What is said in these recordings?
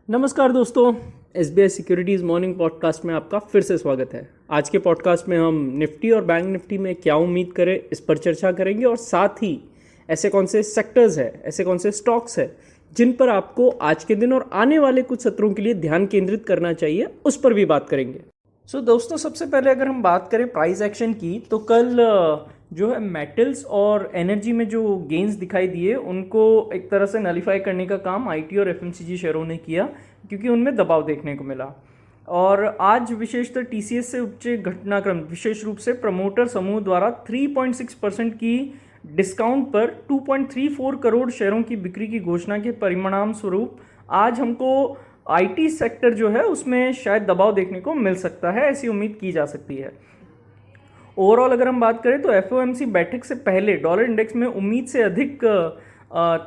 नमस्कार दोस्तों, SBI securities morning podcast में आपका फिर से स्वागत है। आज के पॉडकास्ट में हम निफ्टी और बैंक निफ्टी में क्या उम्मीद करें इस पर चर्चा करेंगे और साथ ही ऐसे कौन से सेक्टर्स हैं, ऐसे कौन से स्टॉक्स हैं जिन पर आपको आज के दिन और आने वाले कुछ सत्रों के लिए ध्यान केंद्रित करना चाहिए, उस पर भी बात करेंगे। दोस्तों, सबसे पहले अगर हम बात करें प्राइस एक्शन की, तो कल जो है मेटल्स और एनर्जी में जो गेन्स दिखाई दिए उनको एक तरह से नलीफाई करने का काम आईटी और एफएमसीजी शेयरों ने किया, क्योंकि उनमें दबाव देखने को मिला। और आज विशेषतर टीसीएस से उपजे घटनाक्रम, विशेष रूप से प्रमोटर समूह द्वारा 3.6% की डिस्काउंट पर 2.34 करोड़ शेयरों की बिक्री की घोषणा के परिणाम स्वरूप आज हमको आईटी सेक्टर जो है उसमें शायद दबाव देखने को मिल सकता है, ऐसी उम्मीद की जा सकती है। ओवरऑल अगर हम बात करें तो एफओएमसी बैठक से पहले डॉलर इंडेक्स में उम्मीद से अधिक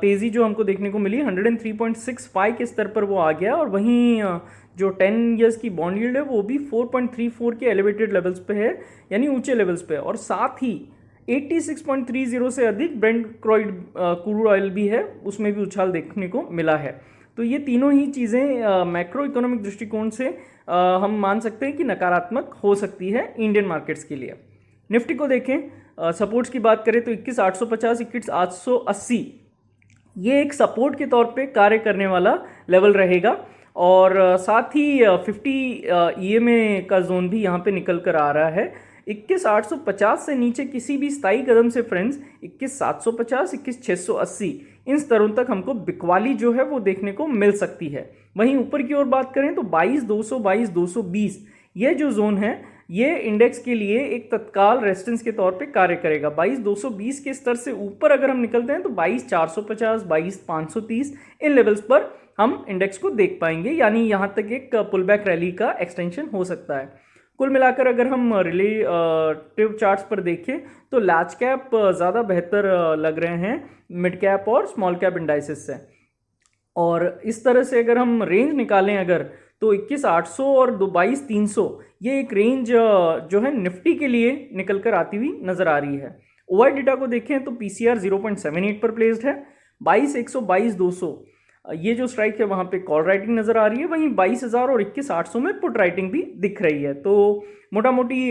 तेज़ी जो हमको देखने को मिली, 103.65 के स्तर पर वो आ गया। और वहीं जो 10 ईयर्स की बॉन्ड यील्ड है वो भी 4.34 के एलिवेटेड लेवल्स पे है, यानी ऊंचे लेवल्स पे। और साथ ही 86.30 से अधिक ब्रेंट क्रूड ऑयल भी है, उसमें भी उछाल देखने को मिला है। तो ये तीनों ही चीज़ें मैक्रो इकोनॉमिक दृष्टिकोण से हम मान सकते हैं कि नकारात्मक हो सकती है इंडियन मार्केट्स के लिए। निफ्टी को देखें, सपोर्ट्स की बात करें तो 21,850, 21,880 ये एक सपोर्ट के तौर पे कार्य करने वाला लेवल रहेगा। और साथ ही 50 ईएमए का जोन भी यहाँ पे निकल कर आ रहा है। 21,850 से नीचे किसी भी स्थायी कदम से फ्रेंड्स 21,750, 21,680 इन स्तरों तक हमको बिकवाली जो है वो देखने को मिल सकती है। वहीं ऊपर की ओर बात करें तो 22,200, 22,220 ये जो जोन है ये इंडेक्स के लिए एक तत्काल रेजिस्टेंस के तौर पे कार्य करेगा। 22,220 के स्तर से ऊपर अगर हम निकलते हैं तो 22,450, 22,530 इन लेवल्स पर हम इंडेक्स को देख पाएंगे, यानी यहाँ तक एक पुल बैक रैली का एक्सटेंशन हो सकता है। कुल मिलाकर अगर हम रिलेटिव चार्ट्स पर देखें तो लार्ज कैप ज़्यादा बेहतर लग रहे हैं मिड कैप और स्मॉल कैप इंडाइसेस से। और इस तरह से अगर हम रेंज निकालें अगर तो 21,800 और 22,300 ये एक रेंज जो है निफ्टी के लिए निकल कर आती हुई नजर आ रही है। ओआई डेटा को देखें तो पीसीआर 0.78 पर प्लेस्ड है। 22,100, 22,200 ये जो स्ट्राइक है वहां पे कॉल राइटिंग नजर आ रही है। वहीं 22,000 और 21,800 में पुट राइटिंग भी दिख रही है। तो मोटा मोटी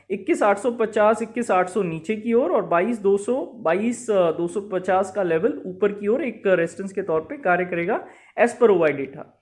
21,850, 21,800 नीचे की ओर और 22,200, 22,250 का लेवल ऊपर की ओर एक रेजिस्टेंस के तौर पे कार्य करेगा as per OI data.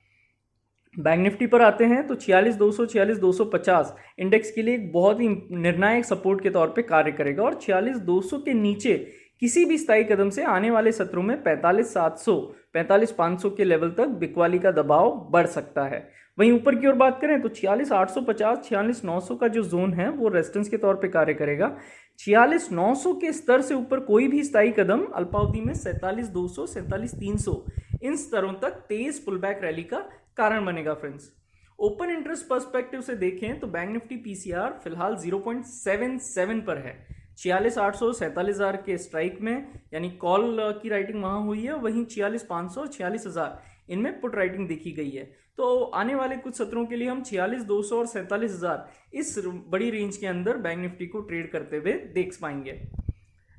Bank Nifty पर आते हैं तो 46,200, 46,250 इंडेक्स के लिए एक बहुत ही निर्णायक सपोर्ट के तौर पे कार्य करेगा। और 46,200 के नीचे किसी भी स्थायी कदम से आने वाले सत्रों में 45,700, 45,500 के लेवल तक बिकवाली का दबाव बढ़ सकता है। वहीं ऊपर की ओर बात करें तो 46,850, 46,900 का जो जोन है वो रेजिस्टेंस के तौर पे कार्य करेगा। 46,900 के स्तर से ऊपर कोई भी स्थायी कदम अल्पावधि में 47,200, 47,300 इन स्तरों तक तेज पुलबैक रैली का कारण बनेगा फ्रेंड्स। ओपन इंटरेस्ट पर्सपेक्टिव से देखें तो बैंक निफ्टी पीसीआर फिलहाल 0.77 पर है। 46,800, 47,000 के स्ट्राइक में यानी कॉल की राइटिंग वहां हुई है। वहीं 46,500, 46,000 इनमें पुट राइटिंग देखी गई है। तो आने वाले कुछ सत्रों के लिए हम 46,200 और 47,000 इस बड़ी रेंज के अंदर बैंक निफ्टी को ट्रेड करते हुए देख पाएंगे,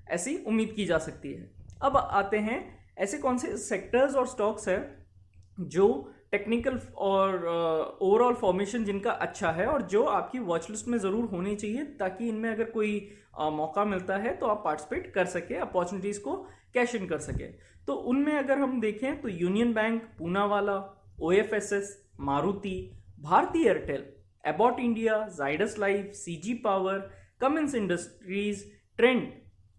ऐसी उम्मीद की जा सकती है। अब आते हैं ऐसे कौन से सेक्टर्स और स्टॉक्स है जो टेक्निकल और ओवरऑल फॉर्मेशन जिनका अच्छा है और जो आपकी वॉच लिस्ट में ज़रूर होनी चाहिए, ताकि इनमें अगर कोई मौका मिलता है तो आप पार्टिसिपेट कर सके, अपॉर्चुनिटीज़ को कैश इन कर सके। तो उनमें अगर हम देखें तो Union Bank, Poonawalla, OFSS, Maruti, Bharti Airtel, Abbott India, Zydus Life, CG Power, Cummins Industries, Trent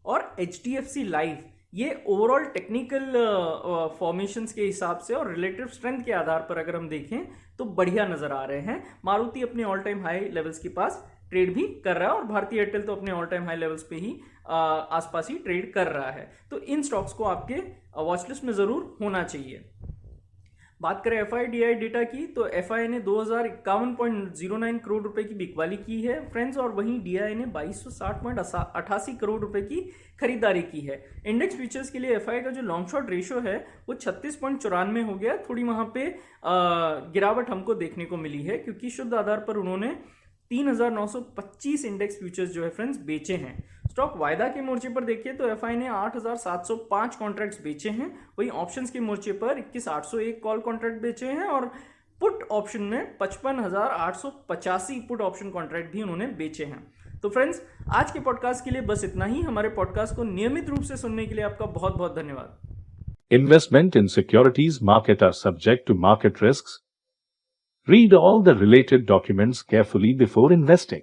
और एचडीएफसी लाइफ ये ओवरऑल टेक्निकल फॉर्मेशंस के हिसाब से और रिलेटिव स्ट्रेंथ के आधार पर अगर हम देखें तो बढ़िया नजर आ रहे हैं। मारुति अपने ऑल टाइम हाई लेवल्स के पास ट्रेड भी कर रहा है और भारतीय एयरटेल तो अपने ऑल टाइम हाई लेवल्स पे ही आसपास ही ट्रेड कर रहा है। तो इन स्टॉक्स को आपके वॉच लिस्ट में जरूर होना चाहिए। बात करें एफआईडीआई डेटा की तो एफआई ने 2,051.09 करोड़ रुपए की बिकवाली की है फ्रेंड्स, और वहीं डीआई ने 2,260.88 करोड़ रुपए की खरीदारी की है। इंडेक्स फ्यूचर्स के लिए एफआई का जो लॉन्ग शॉर्ट रेशियो है वो 36.94 हो गया। थोड़ी वहां पे गिरावट हमको देखने को मिली है, क्योंकि शुद्ध आधार पर उन्होंने 3,925 इंडेक्स फ्यूचर्स जो है फ्रेंड्स बेचे हैं। स्टॉक वायदा के मोर्चे पर देखिए तो एफआई ने 8,705 कॉन्ट्रैक्ट्स बेचे हैं, वहीं ऑप्शंस के मोर्चे पर 21,801 कॉल कॉन्ट्रैक्ट बेचे हैं और पुट ऑप्शन में 55,885 पुट ऑप्शन कॉन्ट्रैक्ट भी उन्होंने बेचे हैं। तो फ्रेंड्स, आज के पॉडकास्ट के लिए बस इतना ही। हमारे पॉडकास्ट को नियमित रूप से सुनने के लिए आपका बहुत बहुत धन्यवाद। Investment in securities market are subject to market risks. Read all the related documents carefully before investing.